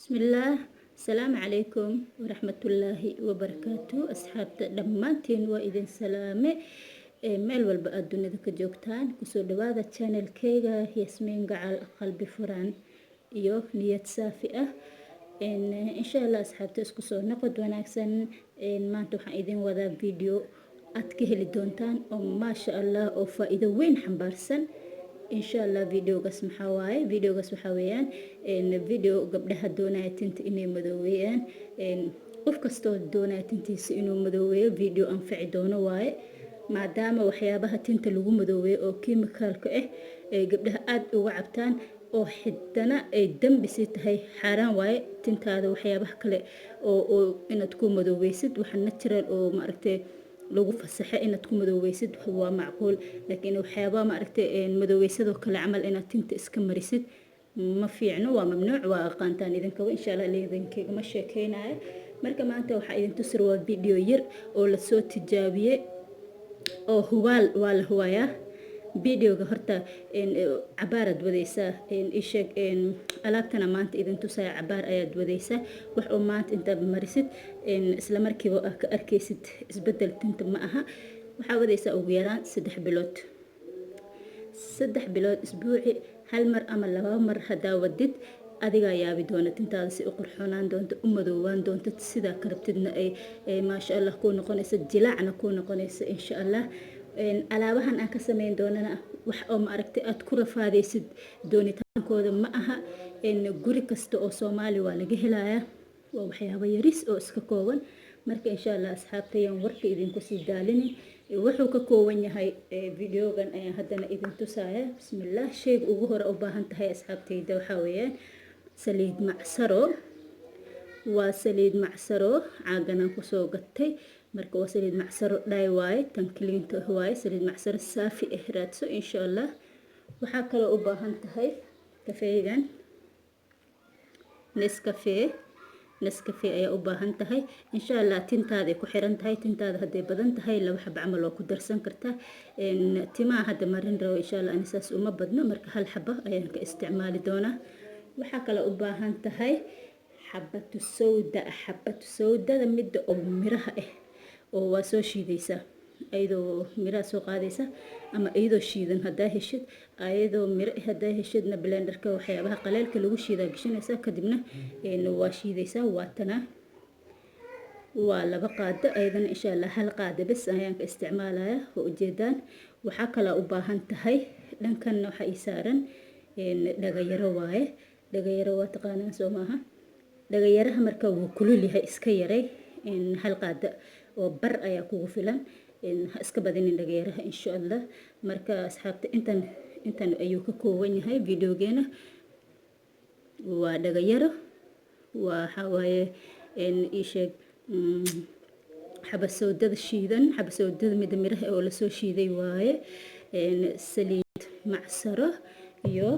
بسم الله. السلام عليكم ورحمة الله وبركاته. أصحابتا دمانتين وإذن سلامة ميل والبا الدنيا ذاك جوكتان كسو دوادا channel كيغا ياسمين قعال قلبي فران إيوه نية سافئة إن شاء الله أصحابتا اسكسو نقد وناكسن ما انتوحا إذن وذا فيديو أتكهلي دونتان ما شاء الله أو فائدة وين حنبارسن إن شاء الله فيديو قسم حواي فيديو قسم حويان إن فيديو قبلها دوناية تنت إني مدويان إن وفكستو دوناية تنتيس إنو مدوية فيديو أنفع دونه واي maadaama waxyaabaha tinta lagu madoobeeyo oo kiimikaalka ah ee gabdhaha aad uga cabtaan oo xidana ay dambi si tahay xaraan waaye tintaada waxyaabaha kale oo inaad ku madoobeysid waxa natural oo maaragtay lagu fasaxay inaad ku madoobeysid waa macquul laakiin waxyaabaha maaragtay madoobeysado kale camal inaad tinta iska marisid ma fiicno waa mamnuuc waa aqaantaan idinka insha Allah leedankeyga ma sheekeynayo marka maanta waxa idin tusir waa video yar oo la soo tijaabiyay oo hubaal waa la huwayaa videoga horta cabaarad wadaysa ishaq alaabtana maanta idin tusaya cabaar ayaad wadaysa wax oo maanta inta marisid isla markiiba ka arkaysid isbedel tinta ma aha waxa wadaysa ugu yaraan 3 bilood isbuuci hal mar ama laba mar hadaa wadid adiga yaabi doona tintaada si u qurxoonaan doonto u madoowaan doonto sida karabtidna ay ma sha Allah ku noqonaysa jilaacna ku noqonaysa insha Allah alaabahan aan ka sameyn doonana wax oo ma aragtay aad ku rafaadaysid doonitaankooda ma aha guri kasta oo Soomaali waa laga helayaa waa waxyaabo yaris oo iska kooban marka insha Allah asxaabtayaan warka idinku sii daalinin wuxuu ka kooban yahay videogan ayaan haddana idin tusaya bismillah sheeg ugu hore u baahan tahay asxaabtayda waxa weeyaan saliid macsaro waa saliid macsaro caagana ku soo gatay marka waa saliid macsaro dhaay waaye tan kaliinta waaye saliid macsaro saafi ah raadso insha Allah waxa kale u baahan tahay kafeegan Nescafe ayaa u baahan tahay insha Allah tintaada ku xiran tahay tintaada haday badan tahay laba xabo amal oo ku darsan kartaa timaha hada marin raaw insha Allah anisaas uma badno marka hal xabo ayaan ka isticmaali doonaa waxa kale u baahan tahay xabatu sawda midda oo miraha ah oo waa soo shiidaysa ayadoo miraha soo qaadaysa ama ayadoo shiidan hadaa heshid ayadoo miro hadaa heshidna blenderka waxyaabaha qaleelka lagu shiidaa gashanaysa kadibna waa shiidaysa waatana waa laba qaado ayadana insha Allah hal qaado bas ayaan ka isticmaalaya oo ujeedaan waxa kale u baahan tahay dhankan waxa ay saaran dhagayaro waaye dhagayaro waa taqaanaan soo maaha dhagayaraha marka uu kulul yahay iska yaray hal qaado oo bar ayaa kugu filan iska badinin dhagayaraha insha Allah marka asxaabta intan ayuu ka kooban yahay videogeena waa dhagayaro waxa waaye ishaq xabasowdada shiidan xabasowdada mid miraha oo la soo shiiday waaye saliid macsaro iyo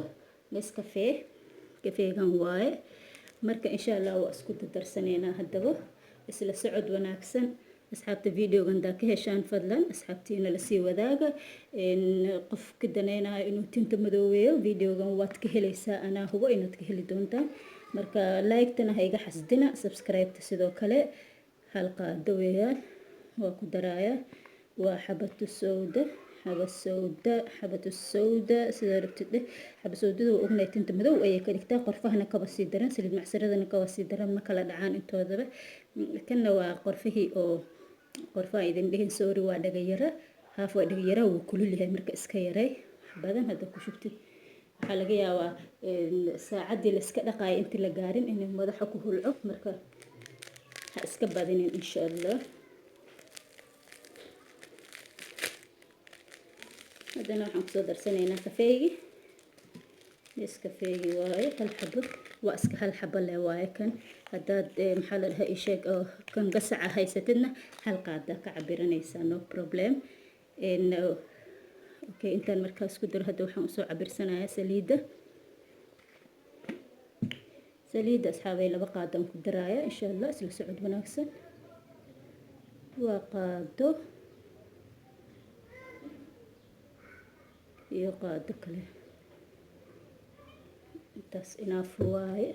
Nescafe kafeegan waaye marka insha Allah waa isku darsanayna hadaba isla socod wanaagsan asxaabta videogan daa ka heshaan fadlan asxaabtiina la sii wadaaga qof ka danaynayo inuu tinta madoobeeyo videogan waad ka helaysaa ana hubo inaad ka heli doontaan marka like-tana ha iga xasdina subscribe-ta sidoo kale halqaado weeyaan waa ku daraaya waa xabatu sawda sida rabtid xabasowdada oo ognahay tinta madow ayay ka dhigtaa qorfahana kaba sii daran saliid macsaradana kaba sii daran ma kala dhacaan intoodaba kana waa qorfihii oo qorfaha idin dhihin sorry waa dhagayara haaf waa dhagayara wuu kulul yahay marka iska yaray badan hada ku shubtid waxa laga yaabaa saacadii la iska dhaqaay intii la gaarin inay madaxa ku hulco marka ha iska badinin insha Allah hadana waxaan ku soo darsanaynaa kafeegi Nescafe waaye hal xabo waa iska hal xabo leh waaye kan hadaad maxaa la dhahaa ishaq oo kan gasaca haysatidna hal qaada ka cabiranaysa no problem okay intaan markaas ku dar hada waxaan soo cabirsanayaa saliida asxaabay laba qaadaan ku daraaya insha Allah isla socod wanaagsan waa qaado iyo qaado kale intaas inaaf waaye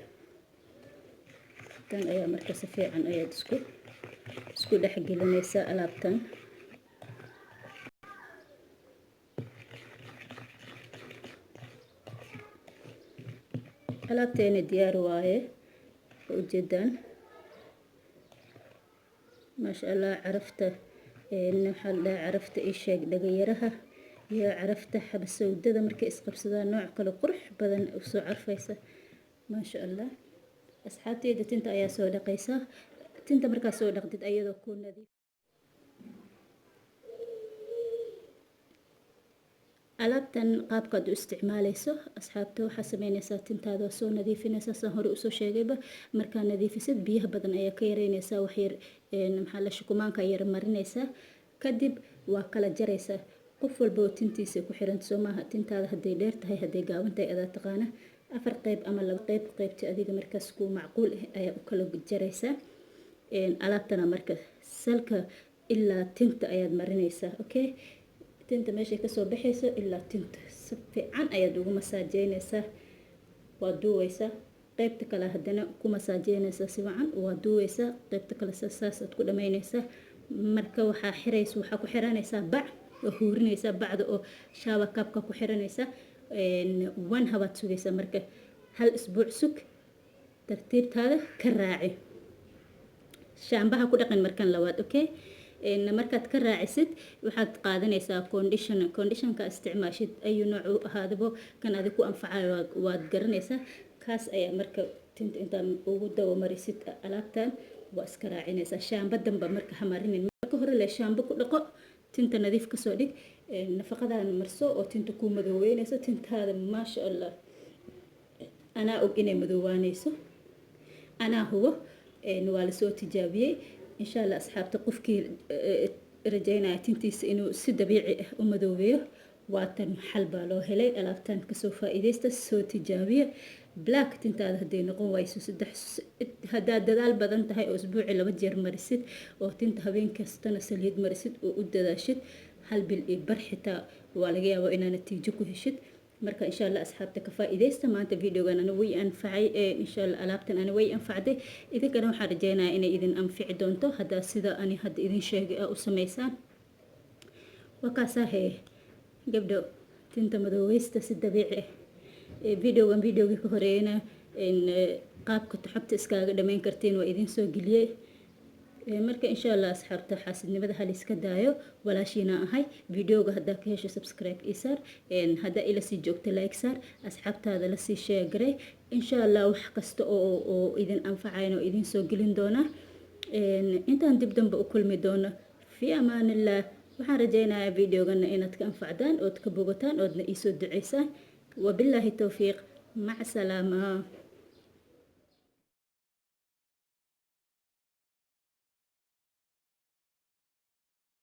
tan ayaa marka si fiican ayaad isku dhex gelinaysaa alaabtan. alaabteena diyaar waaye, ujeedaan maasha allah. carafta waxaa la dhahaa carafta ii sheeg dhagayaraha iyo carafta xabasowdada markay isqabsadaan nooc kale qurux badan usoo carfaysa maasha allah. asxaabteyda tinta ayaa soo dhaqaysaa. tinta markaa soo dhaqdid ayadoo ku nadiif. alaabtan qaabkaad u isticmaalayso asxaabta, waxaa sameynaysaa tintaada soo nadiifinaysaa saan hore usoo sheegayba. markaa nadiifisid biyaha badan ayaa ka yareynaysaa, wax yar maxaa la shukumaanka yar marinaysaa, kadib waa kala jaraysaa. qof walba oo tintiisa ku xiranta soo maaha, tintaada hadday dheer tahay hadday gaaban tahay adaa taqaana. 4 qayb ama 2 qayb, qaybta adiga markaas ku macquul ah ayaa u kala jaraysaa. alaabtana marka salka ilaa tinta ayaad marinaysaa. okay, tinta meeshay kasoo baxayso ilaa tinta si fiican ayaad ugu masaajeynaysaa, waa duuwaysaa. qaybta kale haddana ku masaajeynaysaa si wacan, waa duuwaysaa. qaybta kale saasaad ku dhamaynaysaa. marka waxaa ku xiranaysaa bac oo huurinaysaa, bacda oo shaaba kaabka ku xiranaysaa. 1 habaad sugaysaa, marka 1 isbuuc sug, tartiibtaada ka raaci. shaambaha ku dhaqan markan labaad. okay, markaad ka raacisid waxaad qaadanaysaa conditionka isticmaashid ayuu nooc u ahaadabo kan adiga ku anfacayo waad garanaysaa. kaas ayaa marka tinta intaad ugu dawamarisid alaabtan waa iska raacinaysaa. shaamba danba marka ha marinin, marka hore le shaamba ku dhaqo, tinta nadiif ka soo dhig, nafaqadan marso oo tinta ku madooweynayso. tintaada maasha allah anaa og inay madoowaanayso, anaa hubo, waa lasoo tijaabiyey. insha allah asxaabta qofkii rajaynaya tintiisa inuu si dabiici ah u madoobeeyo, waatan xal baa loo helay. alaabtan kasoo faa'iidaysta, soo tijaabiya. black tintaada hadday noqon wayso haddaad dadaal badan tahay oo isbuuci 2 jeer marisid oo tinta habeen kastana saliid marisid oo u dadaashid 1 bil iyo bar xitaa waa laga yaabaa inaad natiijo ku heshid. marka insha allah asxaabta ka faa'iidaysta. maanta videogan ana way anfacay, insha allah alaabtan ana way anfacday. idinkana waxaan rajaynayaa inay idin anfici doonto haddaa sida ani hadda idin sheegay u samaysaan. wakaasahe gabdho tinta madooweysta si dabiici ah. videogii ka horeeyana qaabka tuxabta iskaaga dhamayn kartiin waa idin soo geliyey. marka insha allah asxaabta xaasidnimada hal iska daayo, walaashiina ahay. videoga haddaa ka hesho subscribe ii saar, haddaa ila sii joogta like saar, asxaabtaada la sii share garay. insha allah wax kasta oo idin anfacayna oo idin soo gelin doona. intaan dib dambe u kulmi doono fi amaanillah. waxaan rajaynayaa videogana inaad ka anfacdaan ood ka bogataan oodna ii soo duceysaan. wabilaahi tawfiiq, mac salaama.